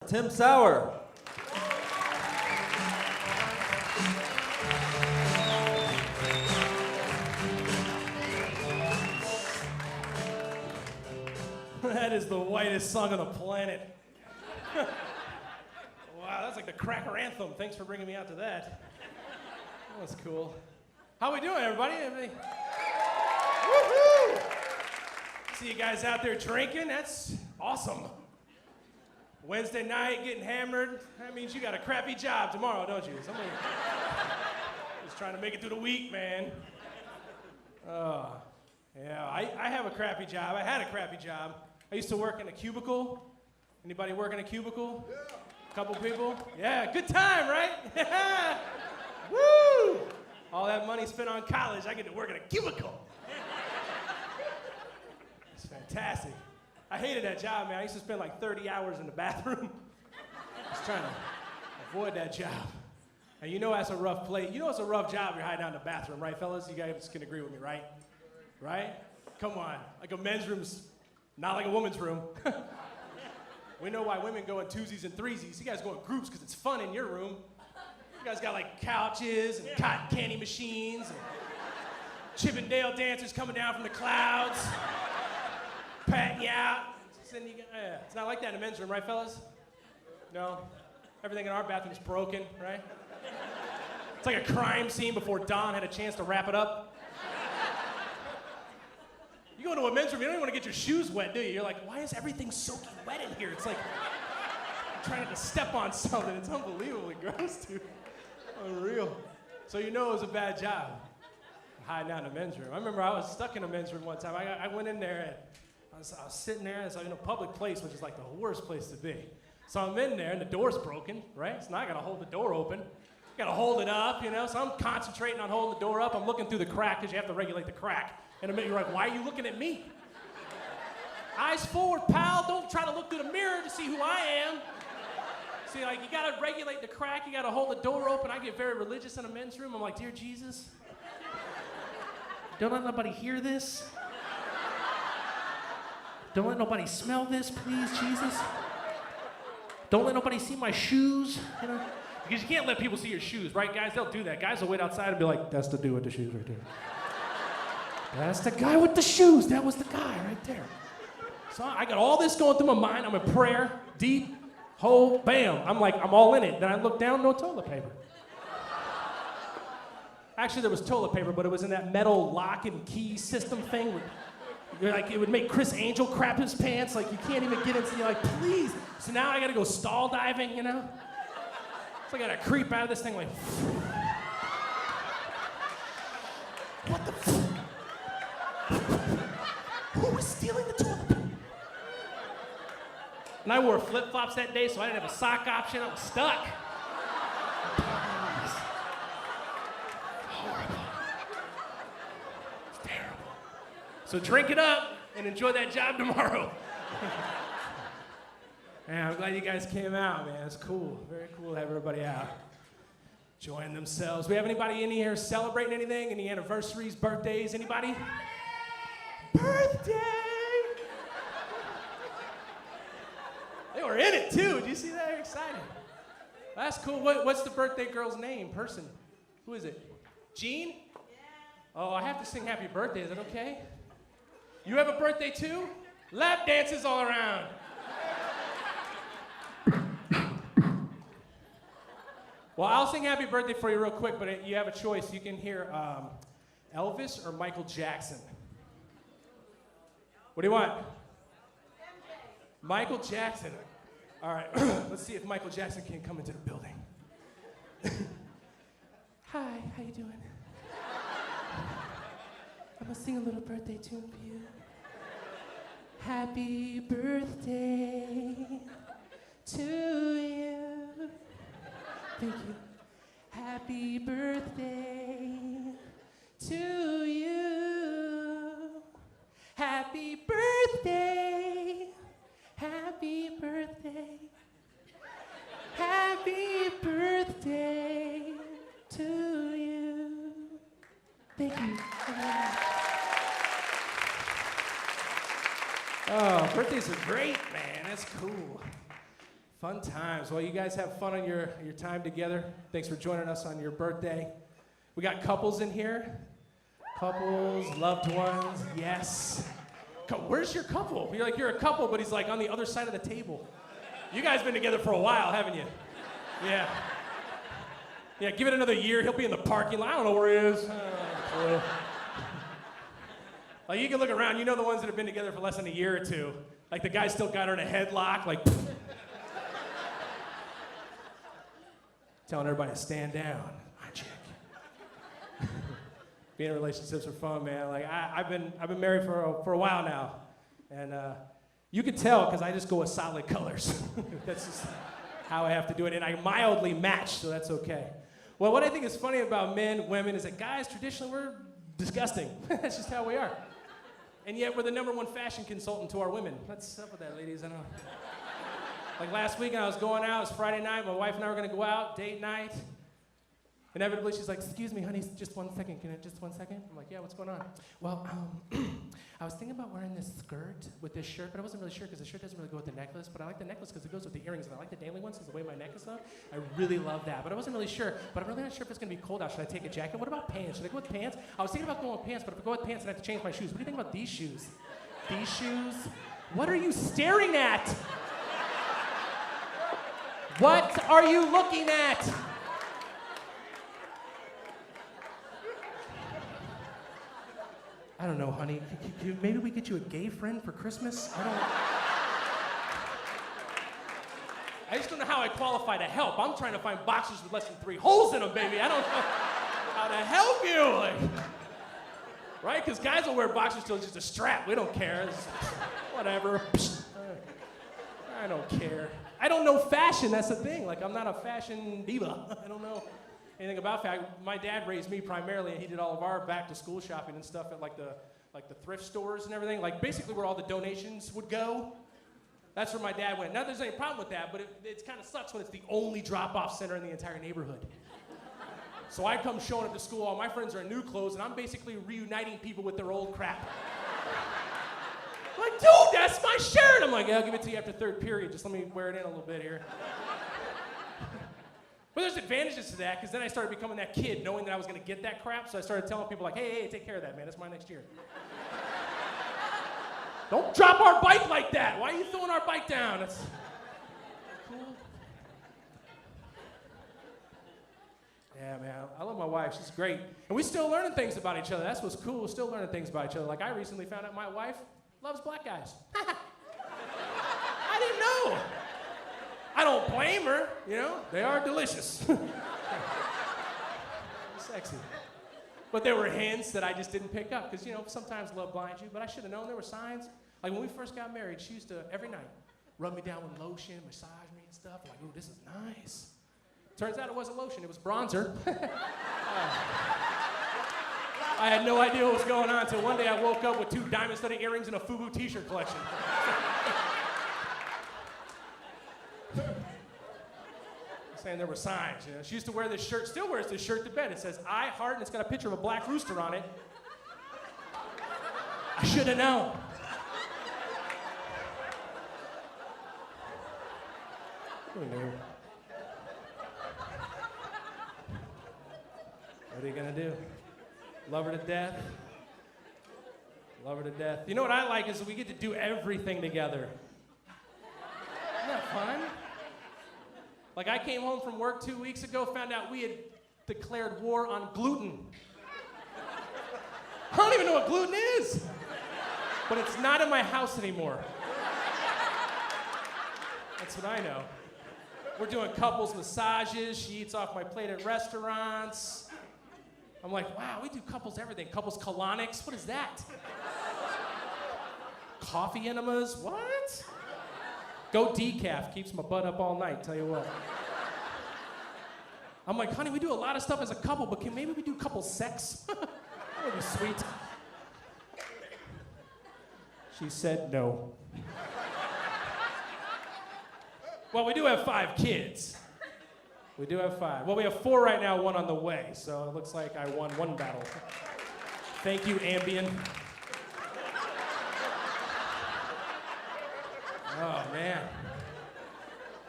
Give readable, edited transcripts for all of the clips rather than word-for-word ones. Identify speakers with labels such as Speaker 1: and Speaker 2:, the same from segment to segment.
Speaker 1: Tim Sauer.
Speaker 2: That is the whitest song on the planet. Wow, that's like the cracker anthem. Thanks for bringing me out to that. That was cool. How we doing, everybody? Woohoo! See you guys out there drinking. That's awesome. Wednesday night, getting hammered. That means you got a crappy job tomorrow, don't you? Somebody just trying to make it through the week, man. Yeah, I have a crappy job. I had a crappy job. I used to work in a cubicle. Anybody work in a cubicle? Yeah. Couple people? Yeah, good time, right? Woo! All that money spent on college, I get to work in a cubicle. It's fantastic. I hated that job, man. I used to spend like 30 hours in the bathroom. I was trying to avoid that job. And you know that's a rough place. You know it's a rough job, you're hiding out in the bathroom, right, fellas? You guys can agree with me, right? Right? Come on. Like a men's room's not like a woman's room. We know why women go in twosies and threesies. You guys go in groups because it's fun in your room. You guys got like couches and cotton candy machines and Chippendale dancers coming down from the clouds, patting you out. It's not like that in a men's room, right, fellas? No? Everything in our bathroom is broken, right? It's like a crime scene before Don had a chance to wrap it up. You go into a men's room, you don't even want to get your shoes wet, do you? You're like, why is everything soaking wet in here? It's like I'm trying not to step on something. It's unbelievably gross, dude. Unreal. So you know it was a bad job, hiding out in a men's room. I remember I was stuck in a men's room one time. I went in there and I was sitting there. It's like in a public place, which is like the worst place to be. So I'm in there and the door's broken, right? So now I gotta hold the door open. Gotta hold it up, you know? So I'm concentrating on holding the door up. I'm looking through the crack because you have to regulate the crack. In a minute, you're like, why are you looking at me? Eyes forward, pal. Don't try to look through the mirror to see who I am. See, like, you gotta regulate the crack. You gotta hold the door open. I get very religious in a men's room. I'm like, dear Jesus, don't let nobody hear this. Don't let nobody smell this, please, Jesus. Don't let nobody see my shoes, you know? Because you can't let people see your shoes, right, guys? They'll do that. Guys will wait outside and be like, that's the dude with the shoes right there. That's the guy with the shoes. That was the guy right there. So I got all this going through my mind. I'm in prayer, deep, whole, bam. I'm like, I'm all in it. Then I look down, no toilet paper. Actually, there was toilet paper, but it was in that metal lock and key system thing. Like, it would make Chris Angel crap his pants. Like, you can't even get into, you're like, please. So now I gotta go stall diving, you know? So I gotta creep out of this thing like, what the f? Who is stealing the toilet paper? And I wore flip-flops that day, so I didn't have a sock option. I was stuck. Horrible. It's terrible. So drink it up and enjoy that job tomorrow. Man, I'm glad you guys came out, man. It's cool. Very cool to have everybody out. Enjoying themselves. We have anybody in here celebrating anything? Any anniversaries, birthdays? Anybody? Birthday! They were in it too. Did you see that? They're excited. That's cool. What's the birthday girl's name? Person? Who is it? Jean? Yeah. Oh, I have to sing happy birthday. Is that okay? You have a birthday too? Lap dances all around. Well, I'll sing happy birthday for you real quick, but you have a choice. You can hear Elvis or Michael Jackson. What do you want? Michael Jackson. All right, let's see if Michael Jackson can come into the building. Hi, how you doing? I'm gonna sing a little birthday tune for you. Happy birthday to you. Thank you. Happy birthday to you. Happy birthday. Happy birthday. Happy birthday to you. Thank you. Oh, birthdays are great, man. That's cool. Fun times. Well, you guys have fun on your time together. Thanks for joining us on your birthday. We got couples in here. Couples, loved ones, yes. Where's your couple? You're like, you're a couple, but he's like on the other side of the table. You guys been together for a while, haven't you? Yeah. Yeah, give it another year, he'll be in the parking lot. I don't know where he is. Like, you can look around, you know the ones that have been together for less than a year or two. Like, the guy still got her in a headlock, like, telling everybody to stand down. My chick. Being in relationships are fun, man. Like, I've been married for a while now, and you can tell because I just go with solid colors. That's just how I have to do it, and I mildly match, so that's okay. Well, what I think is funny about men, women, is that guys, traditionally, we're disgusting. That's just how we are. And yet, we're the #1 fashion consultant to our women. What's up with that, ladies? I don't know. Like last weekend, I was going out, it was Friday night, my wife and I were gonna go out, date night. Inevitably, she's like, excuse me, honey, just 1 second, just 1 second? I'm like, yeah, what's going on? Well, I was thinking about wearing this skirt with this shirt, but I wasn't really sure because the shirt doesn't really go with the necklace, but I like the necklace because it goes with the earrings, and I like the dangly ones because the way my neck is up. I really love that, but I wasn't really sure, but I'm really not sure if it's gonna be cold out. Should I take a jacket? What about pants? Should I go with pants? I was thinking about going with pants, but if I go with pants, then I have to change my shoes. What do you think about these shoes? These shoes? What are you staring at? What are you looking at? I don't know, honey. Maybe we get you a gay friend for Christmas? I just don't know how I qualify to help. I'm trying to find boxers with less than 3 holes in them, baby. I don't know how to help you. Like, right? Because guys will wear boxers till it's just a strap. We don't care. It's whatever. I don't care. I don't know fashion, that's the thing. Like, I'm not a fashion diva. I don't know anything about fashion. My dad raised me primarily, and he did all of our back-to-school shopping and stuff at like the thrift stores and everything. Like, basically where all the donations would go. That's where my dad went. Not that there's any problem with that, but it kind of sucks when it's the only drop-off center in the entire neighborhood. So I come showing up to school, all my friends are in new clothes, and I'm basically reuniting people with their old crap. I'm like, dude, that's my shirt. I'm like, yeah, I'll give it to you after 3rd period. Just let me wear it in a little bit here. But there's advantages to that, because then I started becoming that kid, knowing that I was going to get that crap. So I started telling people, like, hey, take care of that, man. That's mine next year. Don't drop our bike like that. Why are you throwing our bike down? That's cool. Yeah, man, I love my wife. She's great. And we're still learning things about each other. That's what's cool. We're still learning things about each other. Like, I recently found out my wife loves black guys. I didn't know. I don't blame her, you know? They are delicious. Sexy. But there were hints that I just didn't pick up, because, you know, sometimes love blinds you, but I should have known there were signs. Like, when we first got married, she used to, every night, rub me down with lotion, massage me and stuff. I'm like, ooh, this is nice. Turns out it wasn't lotion, it was bronzer. I had no idea what was going on until one day I woke up with 2 diamond-studded earrings and a FUBU t-shirt collection. Saying there were signs, you know. She used to wear this shirt, still wears this shirt to bed. It says, I heart, and it's got a picture of a black rooster on it. I should have known. Who knew? What are you gonna do? Love her to death? Love her to death. You know what I like is that we get to do everything together. Isn't that fun? Like, I came home from work 2 weeks ago, found out we had declared war on gluten. I don't even know what gluten is. But it's not in my house anymore. That's what I know. We're doing couples massages. She eats off my plate at restaurants. I'm like, wow, we do couples everything. Couples colonics, what is that? Coffee enemas, what? Go decaf, keeps my butt up all night, tell you what. I'm like, honey, we do a lot of stuff as a couple, but maybe we do couple sex? That would be sweet. She said no. Well, we do have 5 kids. We do have 5. Well, we have 4 right now, 1 on the way, so it looks like I won 1 battle. Thank you, Ambien. Oh, man.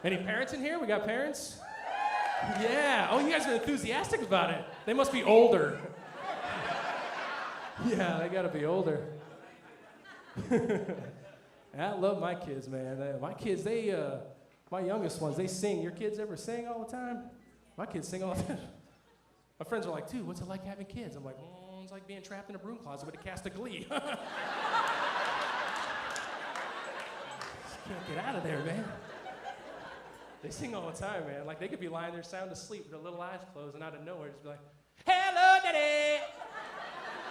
Speaker 2: Any parents in here? We got parents? Yeah. Oh, you guys are enthusiastic about it. They must be older. Yeah, they gotta be older. I love my kids, man. My kids, my youngest ones, they sing. Your kids ever sing all the time? My kids sing all the time. My friends are like, dude, what's it like having kids? I'm like, it's like being trapped in a broom closet with a cast of Glee. Just can't get out of there, man. They sing all the time, man. Like, they could be lying there sound asleep with their little eyes closed, and out of nowhere, just be like, hello, daddy.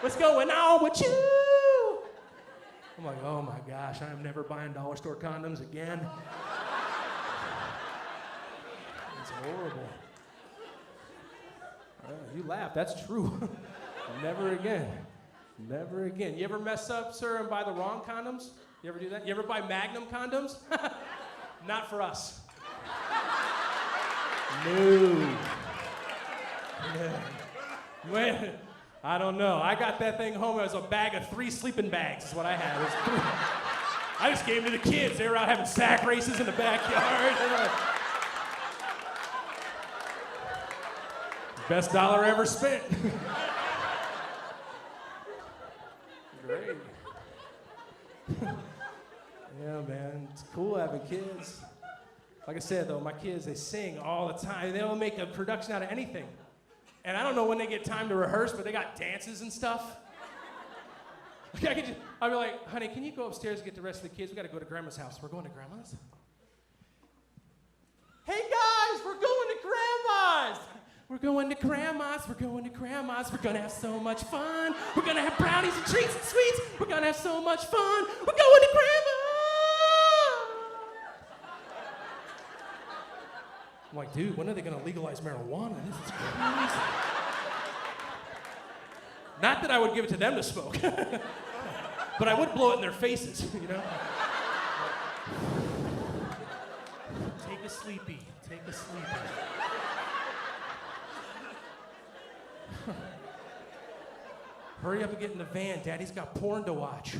Speaker 2: What's going on with you? I'm like, oh my gosh, I am never buying dollar store condoms again. It's horrible. You laugh, that's true. Never again. Never again. You ever mess up, sir, and buy the wrong condoms? You ever do that? You ever buy Magnum condoms? Not for us. No. When, I don't know. I got that thing home. It was a bag of 3 sleeping bags is what I had. It was 3. I just gave them to the kids. They were out having sack races in the backyard. Best dollar ever spent. Great. Yeah, man. It's cool having kids. Like I said, though, my kids, they sing all the time. They don't make a production out of anything. And I don't know when they get time to rehearse, but they got dances and stuff. I'll be like, honey, can you go upstairs and get the rest of the kids? We got to go to Grandma's house. We're going to Grandma's? Hey, guys, we're going to Grandma's. We're going to Grandma's. We're going to Grandma's. We're going to have so much fun. We're going to have brownies and treats and sweets. We're going to have so much fun. We're going to Grandma's. I'm like, dude, when are they going to legalize marijuana? This is crazy. Not that I would give it to them to smoke, but I would blow it in their faces, you know? Take a sleepy, take a sleepy. Hurry up and get in the van, Daddy's got porn to watch.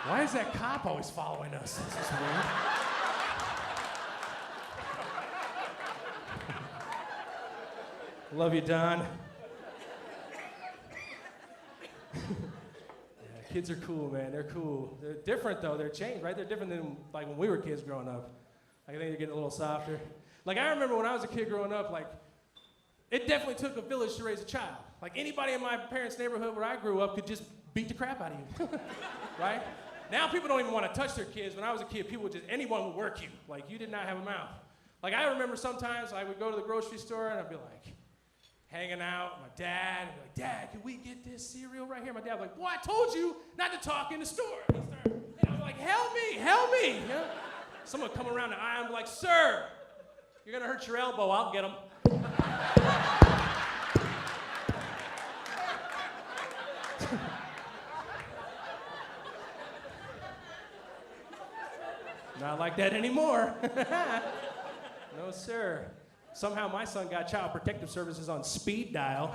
Speaker 2: Why is that cop always following us? This is weird. Love you, Don. Yeah, kids are cool, man. They're cool. They're different, though. They're changed, right? They're different than like when we were kids growing up. I think they're getting a little softer. Like, I remember when I was a kid growing up, like, it definitely took a village to raise a child. Like, anybody in my parents' neighborhood where I grew up could just beat the crap out of you, right? Now people don't even want to touch their kids. When I was a kid, anyone would work you. Like, you did not have a mouth. Like, I remember sometimes I would go to the grocery store and I'd be like, hanging out with my dad, and be like, Dad, can we get this cereal right here? My dad would be like, well, I told you not to talk in the store. And I'd be like, help me. You know? Someone would come around the aisle and be like, sir, you're gonna hurt your elbow, I'll get him. Not like that anymore. No, sir. Somehow my son got Child Protective Services on speed dial.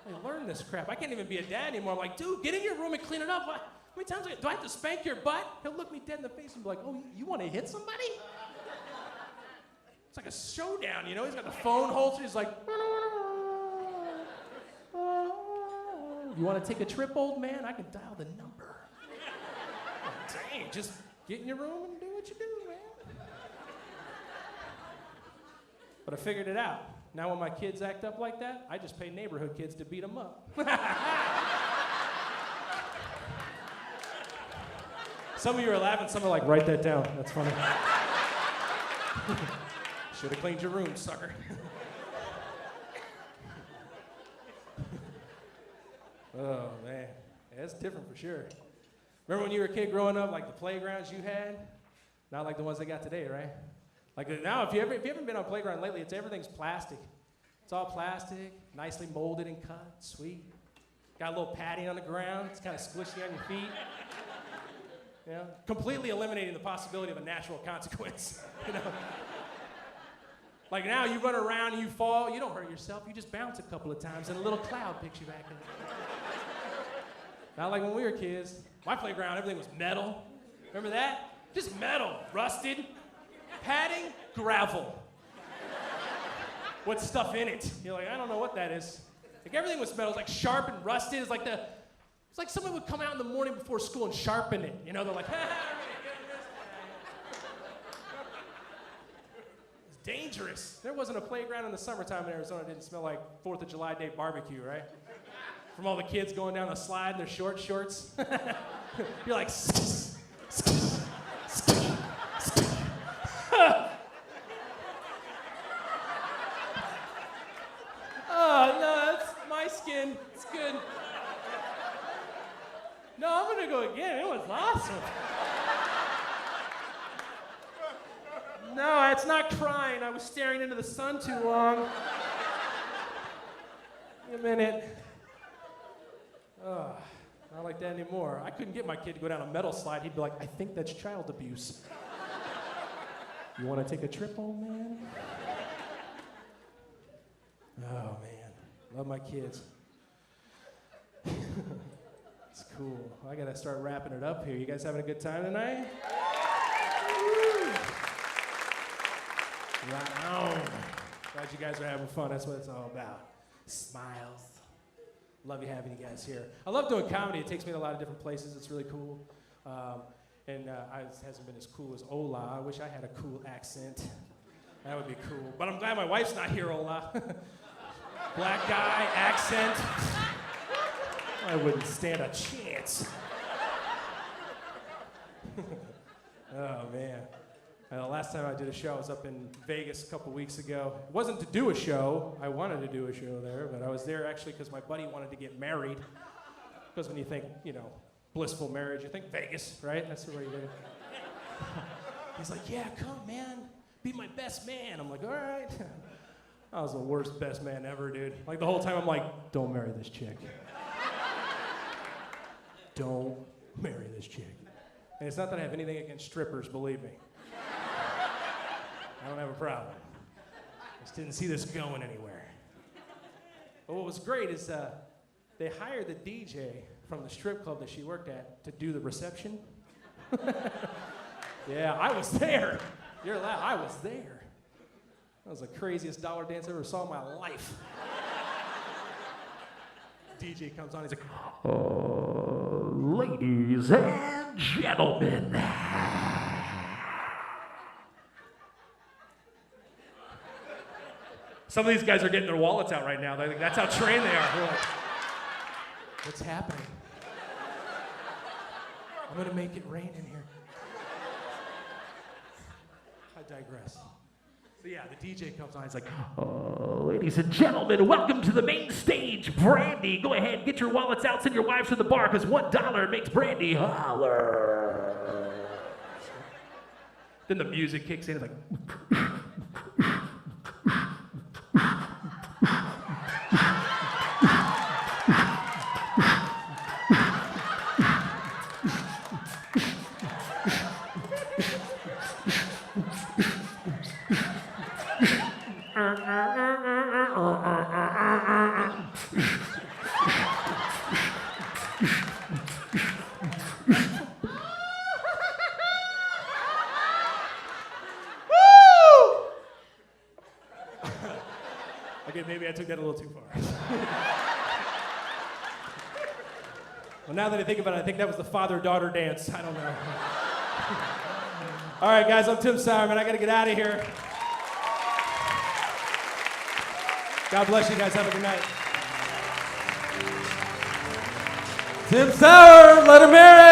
Speaker 2: I learned this crap. I can't even be a dad anymore. I'm like, dude, get in your room and clean it up. How many times do I have to spank your butt? He'll look me dead in the face and be like, oh, you want to hit somebody? It's like a showdown, you know? He's got the phone holster. He's like, you want to take a trip, old man? I can dial the number. Oh, dang, just get in your room and do what you do, man. But I figured it out. Now when my kids act up like that, I just pay neighborhood kids to beat them up. Some of you are laughing, some are like, write that down. That's funny. Should have cleaned your room, sucker. Oh, man. Yeah, it's different for sure. Remember when you were a kid growing up, like the playgrounds you had? Not like the ones they got today, right? Like now, if you haven't been on a playground lately, everything's plastic. It's all plastic, nicely molded and cut, sweet. Got a little padding on the ground. It's kind of squishy on your feet. You know, completely eliminating the possibility of a natural consequence. You know, like now you run around and you fall, you don't hurt yourself. You just bounce a couple of times and a little cloud picks you back in. Not like when we were kids. My playground, everything was metal. Remember that? Just metal, rusted. Padding, gravel. With stuff in it. You're like, I don't know what that is. Like everything was metal. It's like sharp and rusted. It's like someone would come out in the morning before school and sharpen it. You know, they're like, it's dangerous. There wasn't a playground in the summertime in Arizona that didn't smell like 4th of July Day barbecue, right? From all the kids going down the slide in their short shorts. You're like, oh, no, that's my skin. It's good. No, I'm gonna go again. It was awesome. No, it's not crying. I was staring into the sun too long. Wait a minute. Not like that anymore. I couldn't get my kid to go down a metal slide. He'd be like, I think that's child abuse. You want to take a trip, old man? Oh, man. Love my kids. It's cool. I got to start wrapping it up here. You guys having a good time tonight? Woo! Right on. Glad you guys are having fun. That's what it's all about. Smiles. Love having you guys here. I love doing comedy. It takes me to a lot of different places. It's really cool. It hasn't been as cool as Ola. I wish I had a cool accent. That would be cool. But I'm glad my wife's not here, Ola. Black guy, accent. I wouldn't stand a chance. Oh, man. The last time I did a show, I was up in Vegas a couple weeks ago. It wasn't to do a show. I wanted to do a show there, but I was there actually because my buddy wanted to get married. Because when you think, blissful marriage, you think Vegas, right? That's where you go. He's like, yeah, come, man. Be my best man. I'm like, all right. I was the worst best man ever, dude. Like the whole time I'm like, don't marry this chick. Don't marry this chick. And it's not that I have anything against strippers, believe me. I don't have a problem. I just didn't see this going anywhere. But what was great is they hired the DJ from the strip club that she worked at to do the reception. Yeah, I was there. You're allowed. I was there. That was the craziest dollar dance I ever saw in my life. DJ comes on, he's like, ladies and gentlemen. Some of these guys are getting their wallets out right now. They're like, that's how trained they are. They're like, what's happening? I'm gonna make it rain in here. I digress. So yeah, the DJ comes on, he's like, ladies and gentlemen, welcome to the main stage, Brandy. Go ahead, get your wallets out, send your wives to the bar, because $1 makes Brandy holler. Then the music kicks in, it's like, okay, maybe I took that a little too far. Well, now that I think about it, I think that was the father-daughter dance. I don't know. All right, guys, I'm Tim Sauer, man. I got to get out of here. God bless you guys. Have a good night.
Speaker 1: Tim Sauer, let him hear it.